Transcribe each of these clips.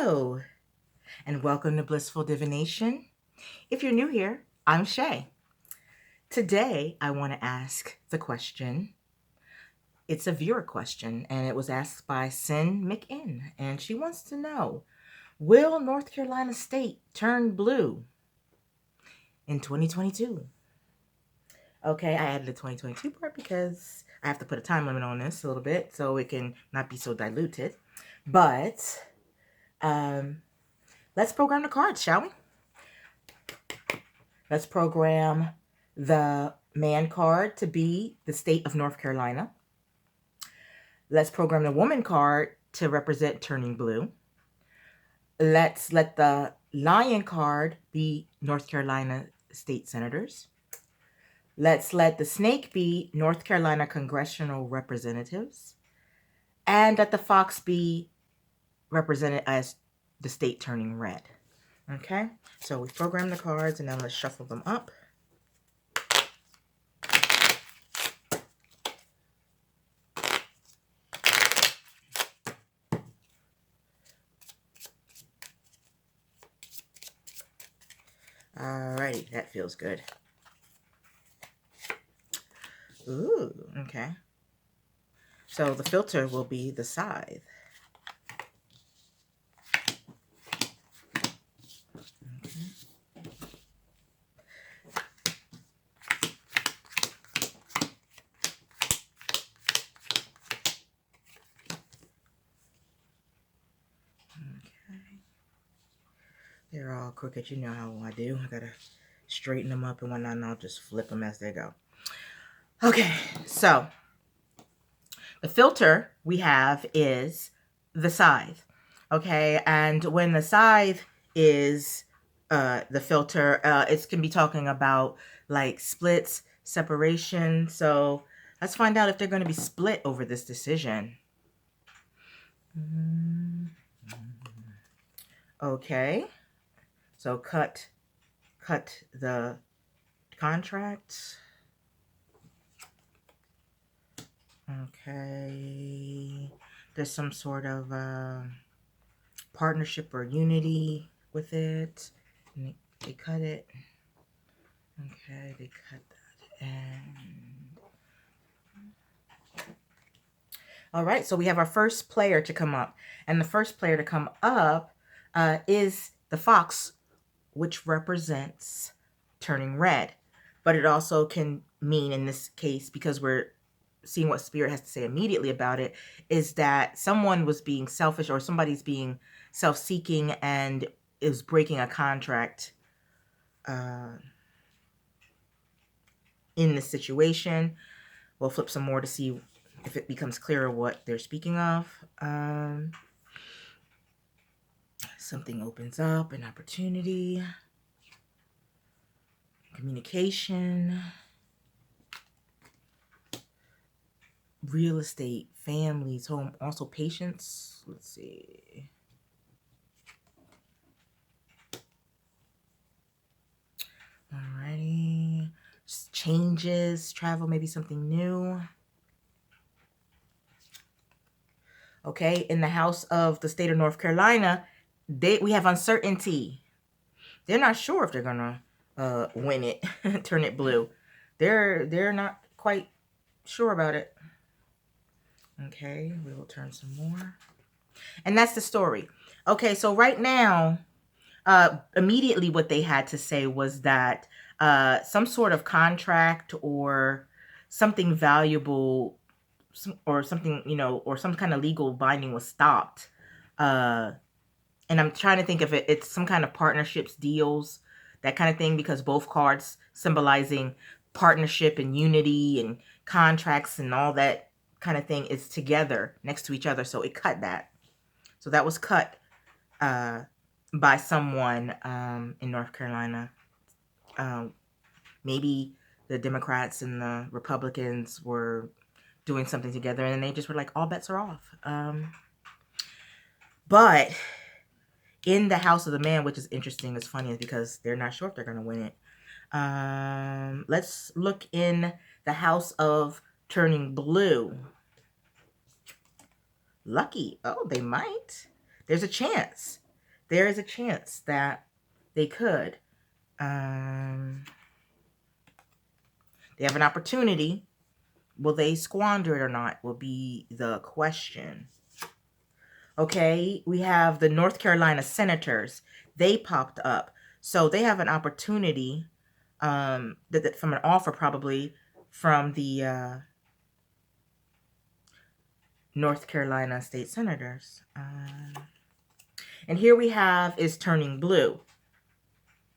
Hello, and welcome to Blissful Divination. If you're new here, I'm Shay. Today, I want to ask the question. It's a viewer question, and it was asked by Sin McIn, and she wants to know, will North Carolina State turn blue in 2022? Okay, I added the 2022 part because I have to put a time limit on this a little bit so it can not be so diluted. But let's program the cards, shall we? Let's program the man card to be the state of North Carolina. Let's program the woman card to represent turning blue. Let's let the lion card be North Carolina state senators. Let's let the snake be North Carolina congressional representatives. And let the fox be represented as the state turning red. Okay, so we program the cards and now let's shuffle them up. Alrighty, that feels good. Ooh, okay. So the filter will be the scythe. Okay. They're all crooked. You know how I do. I gotta straighten them up and whatnot, and I'll just flip them as they go. Okay, so the filter we have is the scythe. Okay, and when the scythe is the filter, it can be talking about like splits, separation. So let's find out if they're going to be split over this decision. Okay, so cut the contract. Okay, there's some sort of partnership or unity with it. And they cut it. Okay, they cut that. And all right, so we have our first player to come up. And the first player to come up is the fox, which represents turning red. But it also can mean, in this case, because we're seeing what Spirit has to say immediately about it, is that someone was being selfish or somebody's being self-seeking and is breaking a contract in this situation. We'll flip some more to see if it becomes clearer what they're speaking of. Something opens up, an opportunity, communication, real estate, families, home, also patience. Let's see. Alrighty. Changes, travel, maybe something new. Okay, in the house of the state of North Carolina, we have uncertainty. They're not sure if they're gonna win it, turn it blue. They're not quite sure about it. Okay, we will turn some more. And that's the story. Okay, so right now, immediately what they had to say was that some sort of contract or something valuable or something, or some kind of legal binding was stopped. And I'm trying to think if it's some kind of partnerships, deals, that kind of thing, because both cards symbolizing partnership and unity and contracts and all that kind of thing is together next to each other. So it cut that. So that was cut by someone in North Carolina. Maybe the Democrats and the Republicans were doing something together and they just were like, all bets are off. But in the house of the man, which is interesting, it's funny, is because they're not sure if they're going to win it. Let's look in the house of turning blue. Lucky. Oh, they might. There's a chance. there is a chance that they could. They have an opportunity. Will they squander it or not will be the question. Okay, we have the North Carolina Senators. They popped up. So they have an opportunity from an offer probably from the North Carolina State Senators. And here we have is turning blue.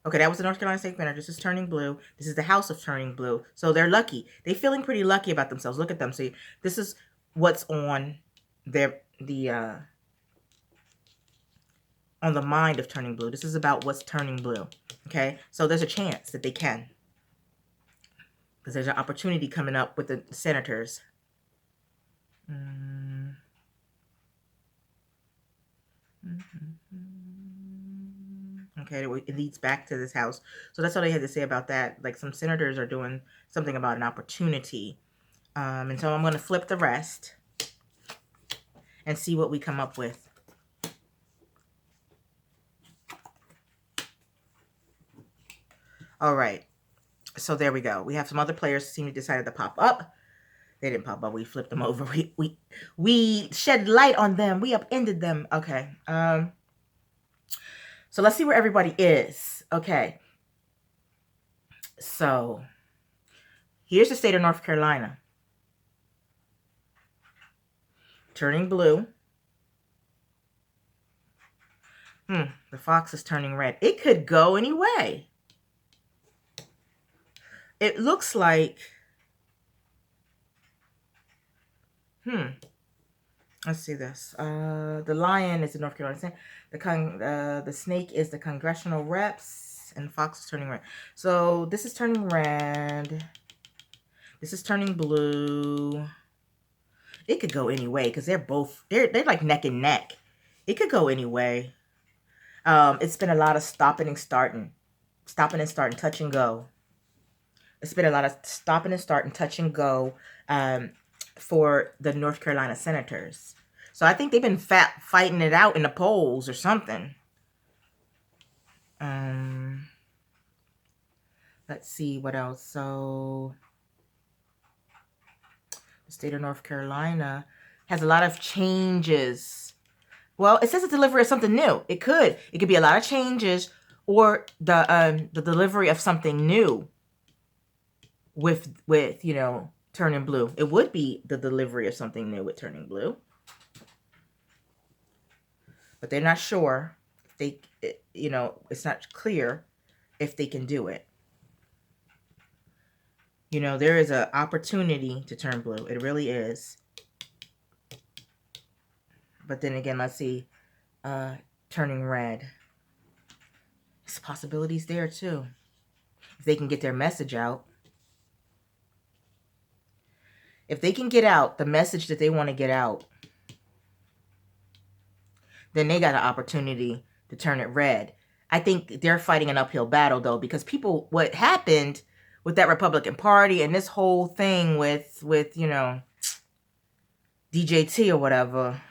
Okay, that was the North Carolina State Senator. This is turning blue. This is the House of turning blue. So they're lucky. They're feeling pretty lucky about themselves. Look at them. See, this is what's on on the mind of turning blue. This is about what's turning blue. Okay, so there's a chance that they can, because there's an opportunity coming up with the senators. Okay, it leads back to this house. So that's all they had to say about that. Like, some senators are doing something about an opportunity. And so I'm going to flip the rest and see what we come up with. All right. So there we go. We have some other players seem to decided to pop up. They didn't pop up. We flipped them over. We shed light on them. We upended them. Okay. So let's see where everybody is. Okay. So here's the state of North Carolina. Turning blue. The fox is turning red. It could go any way. It looks like... Let's see this. The lion is the North Carolina Senate. The snake is the congressional reps, and the fox is turning red. So this is turning red. This is turning blue. It could go any way because they're like neck and neck. It could go any way. It's been a lot of stopping and starting, touch and go. It's been a lot of stopping and starting, touch and go for the North Carolina Senators. So I think they've been fighting it out in the polls or something. Let's see what else. So the state of North Carolina has a lot of changes. Well, it says a delivery of something new. It could be a lot of changes, or the delivery of something new with turning blue. It would be the delivery of something new with turning blue. But they're not sure if it's not clear if they can do it. There is an opportunity to turn blue. It really is. But then again, let's see. Turning red. There's possibilities there too. If they can get their message out. If they can get out the message that they want to get out, then they got an opportunity to turn it red. I think they're fighting an uphill battle, though, because what happened with that Republican Party and this whole thing with DJT or whatever,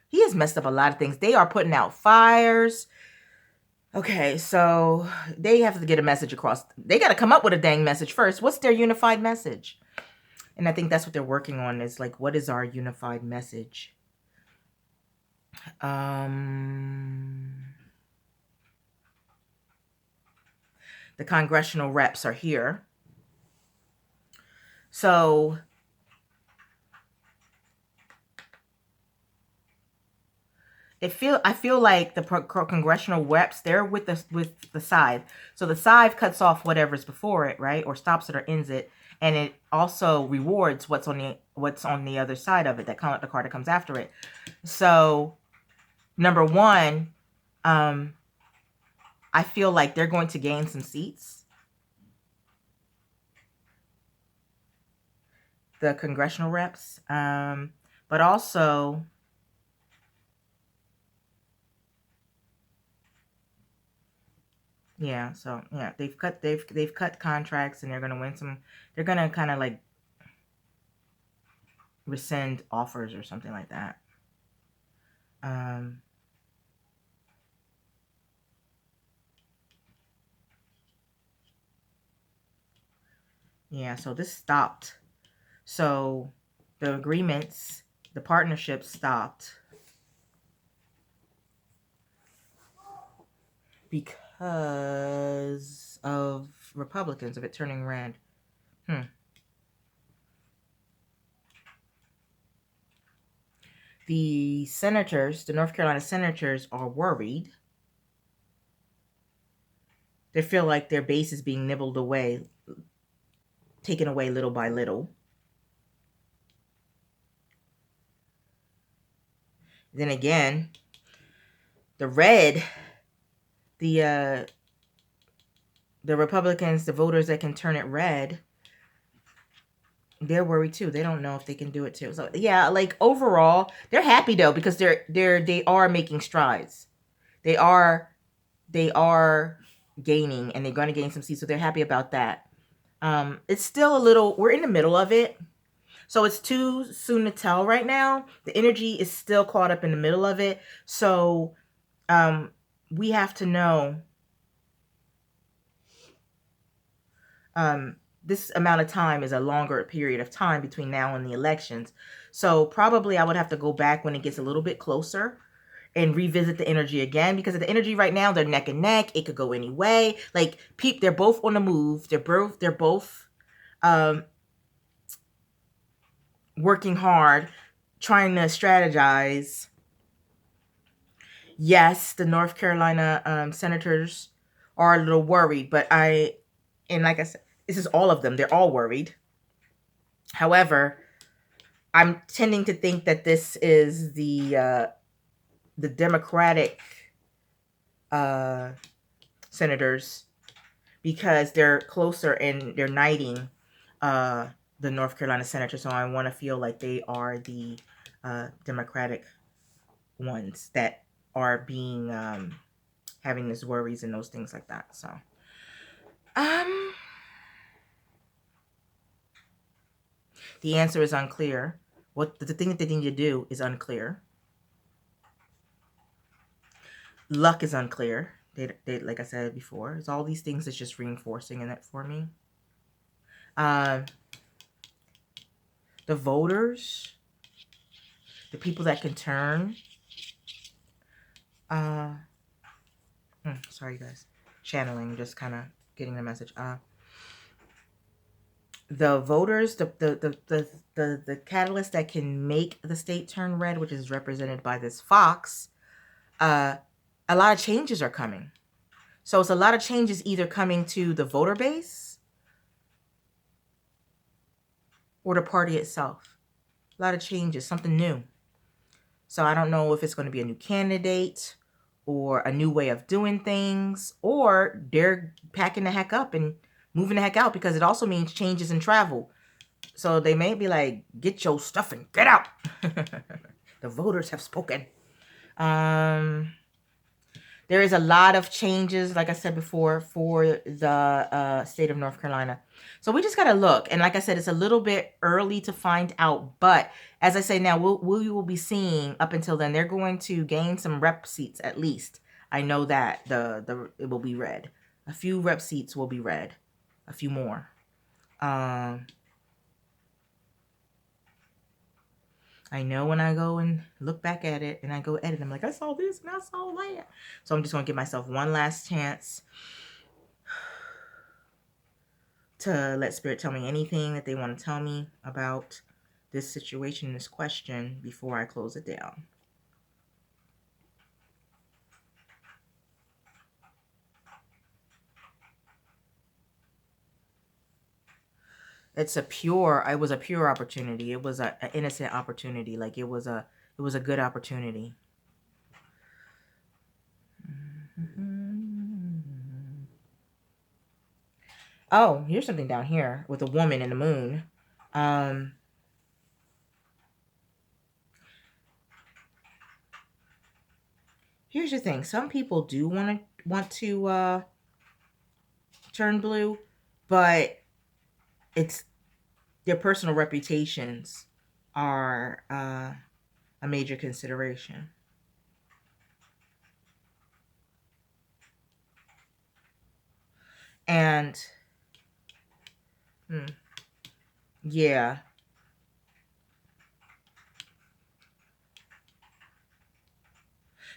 he has messed up a lot of things. They are putting out fires. Okay, so they have to get a message across. They got to come up with a dang message first. What's their unified message? And I think that's what they're working on, is like, what is our unified message? The congressional reps are here. So I feel like the congressional reps, they're with the scythe. So the scythe cuts off whatever's before it, right? Or stops it or ends it. And it also rewards what's on the other side of it, the card that comes after it. So number one, I feel like they're going to gain some seats. The congressional reps. But also, yeah, so yeah, they've cut contracts, and they're gonna win some. They're gonna kind of like rescind offers or something like that. Yeah, so this stopped. So the agreements, the partnerships stopped because of Republicans, of it turning red. The senators, the North Carolina senators, are worried. They feel like their base is being nibbled away, taken away little by little. Then again, the red, the Republicans, the voters that can turn it red, they're worried too. They don't know if they can do it too. So yeah, like overall, they're happy though because they are making strides. They are gaining, and they're going to gain some seats, so they're happy about that. It's still a little. We're in the middle of it, so it's too soon to tell right now. The energy is still caught up in the middle of it, so we have to know. This amount of time is a longer period of time between now and the elections. So probably I would have to go back when it gets a little bit closer and revisit the energy again, because of the energy right now, they're neck and neck. It could go any way. Like they're both on the move. They're both working hard, trying to strategize. Yes, the North Carolina senators are a little worried, but like I said, this is all of them. They're all worried. However, I'm tending to think that this is the Democratic senators, because they're closer and they're knighting the North Carolina senator. So I want to feel like they are the Democratic ones that are being having these worries and those things like that. So the answer is unclear. What the thing that they need to do is unclear. Luck is unclear. They like I said before, it's all these things that's just reinforcing in it for me. The voters, the people that can turn. Sorry guys, channeling, just kind of getting the message. The voters, the catalyst that can make the state turn red, which is represented by this fox. A lot of changes are coming. So it's a lot of changes either coming to the voter base or the party itself. A lot of changes, something new. So I don't know if it's going to be a new candidate or a new way of doing things, or they're packing the heck up and moving the heck out, because it also means changes in travel. So they may be like, get your stuff and get out. The voters have spoken. There is a lot of changes, like I said before, for the state of North Carolina. So we just got to look. And like I said, it's a little bit early to find out. But as I say now, we will be seeing up until then. They're going to gain some rep seats at least. I know that it will be red. A few rep seats will be red. A few more. I know when I go and look back at it and I go edit, I'm like, I saw this and I saw that. So I'm just going to give myself one last chance to let Spirit tell me anything that they want to tell me about this situation, this question, before I close it down. It was a pure opportunity. It was an innocent opportunity. Like it was a good opportunity. Oh, here's something down here with a woman in the moon. Here's the thing. Some people do want to turn blue, but it's their personal reputations are a major consideration. And Yeah.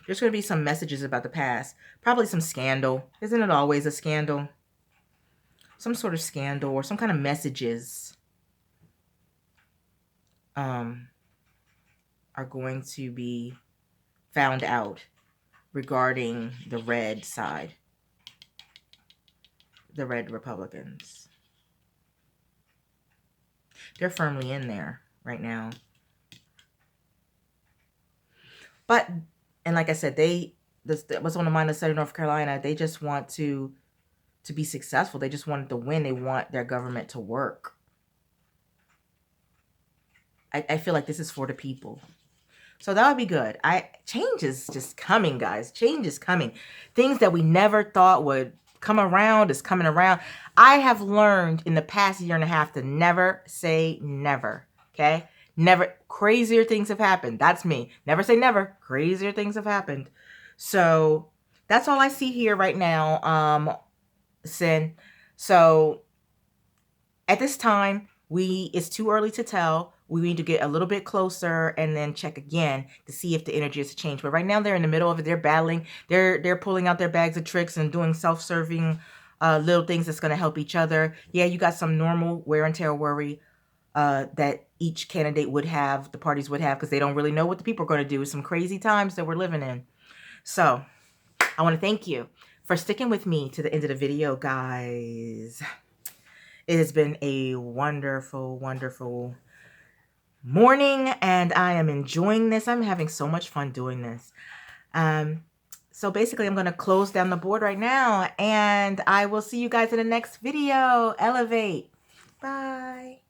There's going to be some messages about the past. Probably some scandal. Isn't it always a scandal? Some sort of scandal or some kind of messages are going to be found out regarding the red side, the red Republicans. They're firmly in there right now. But, and like I said, what's on the mind of the state of North Carolina, they just want to be successful. They just want to win. They want their government to work. I feel like this is for the people. So that would be good. Change is just coming, guys. Change is coming. Things that we never thought would come around is coming around. I have learned in the past year and a half to never say never. Okay? Never. Crazier things have happened. That's me. Never say never. Crazier things have happened. So that's all I see here right now, Sin. So at this time, it's too early to tell. We need to get a little bit closer and then check again to see if the energy has changed. But right now they're in the middle of it. They're battling. They're pulling out their bags of tricks and doing self-serving little things that's going to help each other. Yeah, you got some normal wear and tear worry that each candidate would have, the parties would have, because they don't really know what the people are going to do. It's some crazy times that we're living in. So I want to thank you for sticking with me to the end of the video, guys. It has been a wonderful, wonderful morning, and I am enjoying this. I'm having so much fun doing this. So basically, I'm going to close down the board right now, and I will see you guys in the next video. Elevate. Bye.